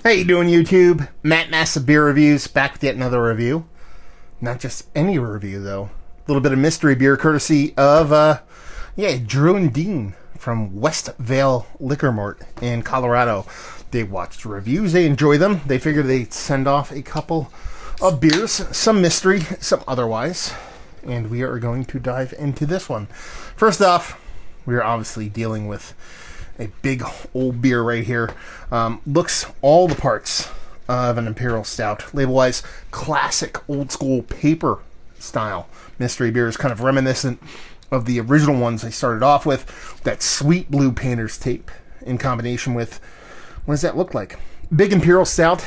How you doing, YouTube? Matt Massive Beer Reviews, back with yet another review. Not just any review, though. A little bit of mystery beer courtesy of, Drew and Dean from West Vale Liquor Mart in Colorado. They watched reviews, they enjoy them. They figured they'd send off a couple of beers, some mystery, some otherwise. And we are going to dive into this one. First off, we are obviously dealing with a big old beer right here. Looks all the parts of an Imperial Stout. Label-wise, classic old school paper style mystery beer is kind of reminiscent of the original ones I started off with. That sweet blue painter's tape in combination with, what does that look like? Big Imperial Stout,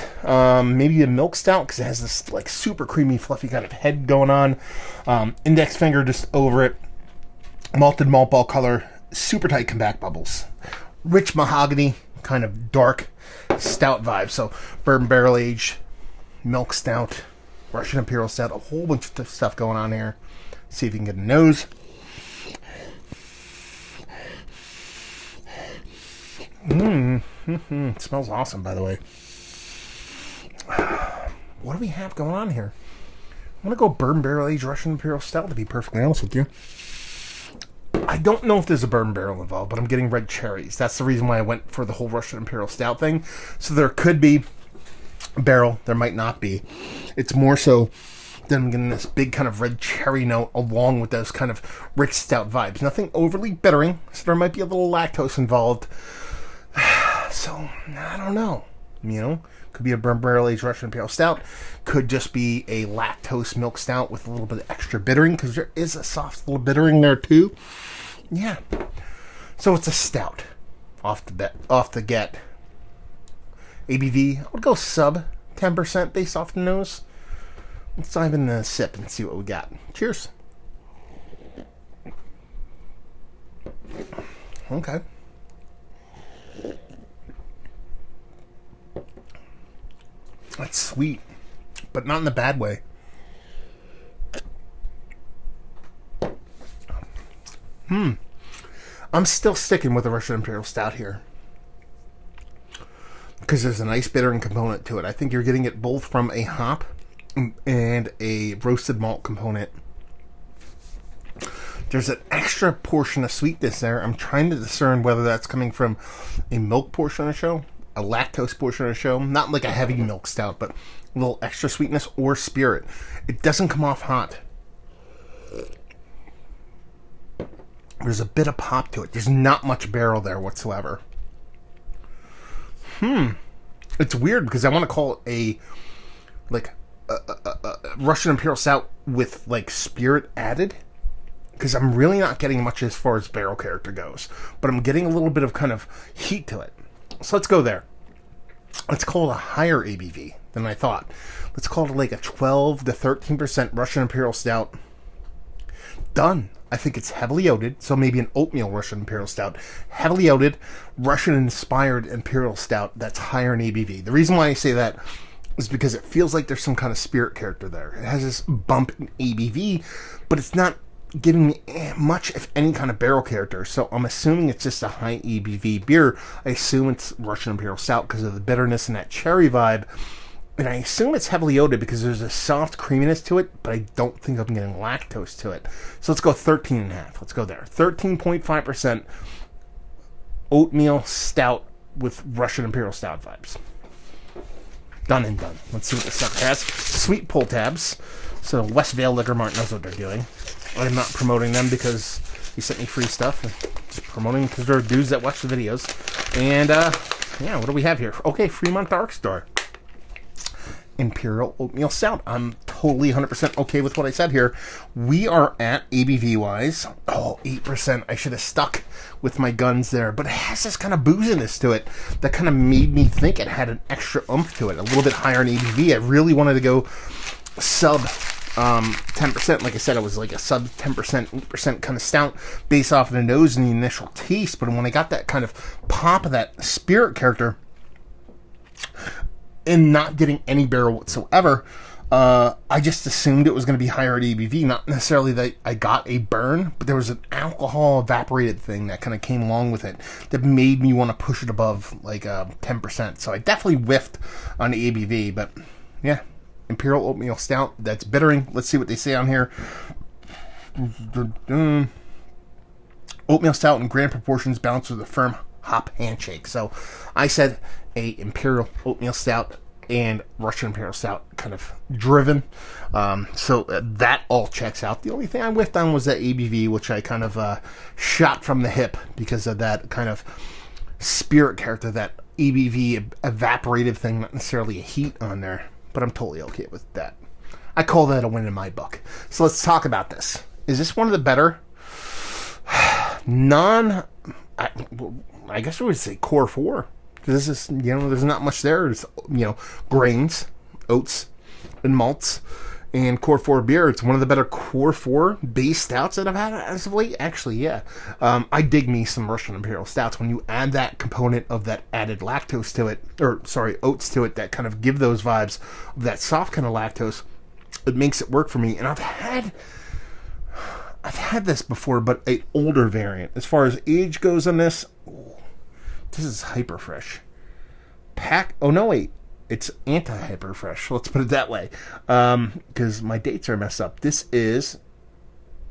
maybe a milk stout because it has this like super creamy, fluffy kind of head going on. Index finger just over it. Malted malt ball color, super tight compact bubbles. Rich mahogany, kind of dark stout vibe. So bourbon barrel aged, milk stout, Russian Imperial Stout, a whole bunch of stuff going on here. See if you can get a nose. It smells awesome, by the way. What do we have going on here? I'm going to go bourbon barrel aged Russian Imperial Stout, to be perfectly honest with you. I don't know if there's a bourbon barrel involved, but I'm getting red cherries. That's the reason why I went for the whole Russian Imperial Stout thing. So there could be a barrel, there might not be. It's more so that I'm getting this big kind of red cherry note along with those kind of rich stout vibes. Nothing overly bittering, so there might be a little lactose involved. So, I don't know. You know, could be a bourbon barrel aged Russian Imperial Stout. Could just be a lactose milk stout with a little bit of extra bittering, because there is a soft little bittering there too. Yeah. So it's a stout off the get. ABV, I would go sub 10% based off the nose. Let's dive in the sip and see what we got. Cheers. Okay. That's sweet, but not in the bad way. I'm still sticking with the Russian Imperial Stout here, because there's a nice bittering component to it. I think you're getting it both from a hop and a roasted malt component. There's an extra portion of sweetness there. I'm trying to discern whether that's coming from a milk portion of the show, a lactose portion of the show, not like a heavy milk stout, but a little extra sweetness or spirit. It doesn't come off hot. There's a bit of pop to it. There's not much barrel there whatsoever. It's weird because I want to call it a Russian Imperial Stout with like spirit added, because I'm really not getting much as far as barrel character goes, but I'm getting a little bit of kind of heat to it. So let's go there. Let's call it a higher ABV than I thought. Let's call it like a 12 to 13% Russian Imperial Stout. Done. I think it's heavily oated, so maybe an oatmeal Russian Imperial Stout. Heavily oated, Russian-inspired Imperial Stout that's higher in ABV. The reason why I say that is because it feels like there's some kind of spirit character there. It has this bump in ABV, but it's not giving me much, if any, kind of barrel character. So I'm assuming it's just a high ABV beer. I assume it's Russian Imperial Stout because of the bitterness and that cherry vibe. And I assume it's heavily oated because there's a soft creaminess to it, but I don't think I'm getting lactose to it. So let's go 13.5. Let's go there. 13.5% oatmeal stout with Russian Imperial Stout vibes. Done and done. Let's see what this sucker has. Sweet pull tabs. So West Vale Liquor Mart knows what they're doing. I'm not promoting them because he sent me free stuff. Just promoting because they're dudes that watch the videos. And, what do we have here? Okay, Fremont Dark Star. Imperial Oatmeal Stout. I'm totally 100% okay with what I said here. We are at ABV-wise, 8%. I should have stuck with my guns there, but it has this kind of booziness to it that kind of made me think it had an extra oomph to it, a little bit higher in ABV. I really wanted to go sub 10%. Like I said, it was like a sub 10%, 8% kind of stout based off of the nose and the initial taste, but when I got that kind of pop of that spirit character and not getting any barrel whatsoever, I just assumed it was going to be higher at ABV, not necessarily that I got a burn, but there was an alcohol evaporated thing that kind of came along with it that made me want to push it above like 10%. So I definitely whiffed on the ABV, but yeah, Imperial Oatmeal Stout, that's bittering. Let's see what they say on here. Oatmeal Stout in grand proportions balanced with a firm hop handshake. So I said a Imperial Oatmeal Stout and Russian Imperial Stout kind of driven. So that all checks out. The only thing I whiffed on was that ABV, which I kind of shot from the hip because of that kind of spirit character, that ABV evaporative thing, not necessarily a heat on there. But I'm totally okay with that. I call that a win in my book. So let's talk about this. Is this one of the better I guess I would say core 4. This is, there's not much there. There's, grains, oats, and malts. And core 4 beer, it's one of the better core 4 base stouts that I've had as of late. Actually, yeah. I dig me some Russian Imperial Stouts. When you add that component of that added lactose to it, oats to it, that kind of give those vibes of that soft kind of lactose, it makes it work for me. And I've had this before, but an older variant. As far as age goes on this, this is hyper fresh. It's anti-hyper fresh. Let's put it that way. Because my dates are messed up. This is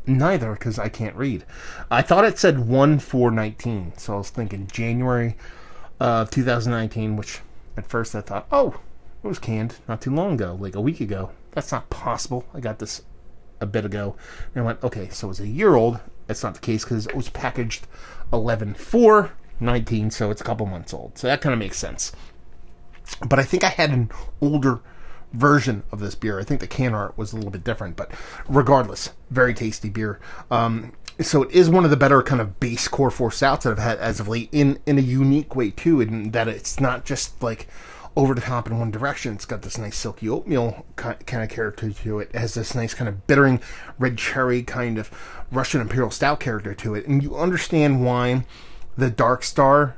neither, because I can't read. I thought it said 1/4/19, so I was thinking January of 2019, which at first I thought, it was canned not too long ago, like a week ago. That's not possible. I got this a bit ago. And I went, okay, so it's a year old. That's not the case because it was packaged 11/4/19, so it's a couple months old. So that kind of makes sense. But I think I had an older version of this beer. I think the can art was a little bit different, but regardless, very tasty beer. So it is one of the better kind of base core 4 stouts that I've had as of late in a unique way too, in that it's not just like over the top in one direction. It's got this nice silky oatmeal kind of character to it. It has this nice kind of bittering red cherry kind of Russian Imperial Stout character to it. And you understand why the Dark Star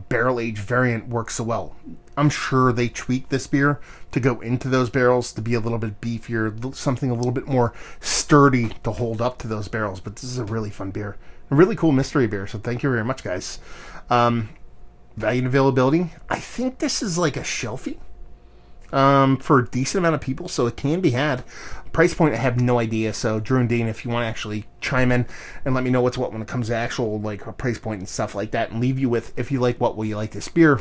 barrel aged variant works so well. I'm sure they tweaked this beer to go into those barrels to be a little bit beefier, something a little bit more sturdy to hold up to those barrels. But this is a really fun beer, a really cool mystery beer. So thank you very much, guys. Value and availability. I think this is like a shelfie for a decent amount of people, so it can be had. Price point, I have no idea. So Drew and Dane, if you want to actually chime in and let me know what's what when it comes to actual like a price point and stuff like that, and leave you with, if you like what, will you like this beer?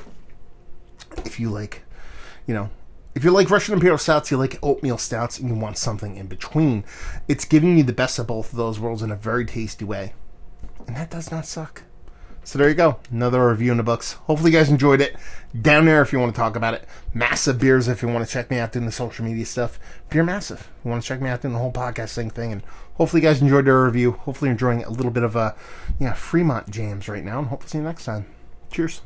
If you like, if you like Russian Imperial Stouts, you like oatmeal stouts, and you want something in between, it's giving you the best of both of those worlds in a very tasty way. And that does not suck. So there you go. Another review in the books. Hopefully you guys enjoyed it. Down there if you want to talk about it. Massive Beers if you want to check me out doing the social media stuff. Beer Massive. You want to check me out doing the whole podcasting thing. And hopefully you guys enjoyed the review. Hopefully you're enjoying a little bit of Fremont jams right now. And hopefully see you next time. Cheers.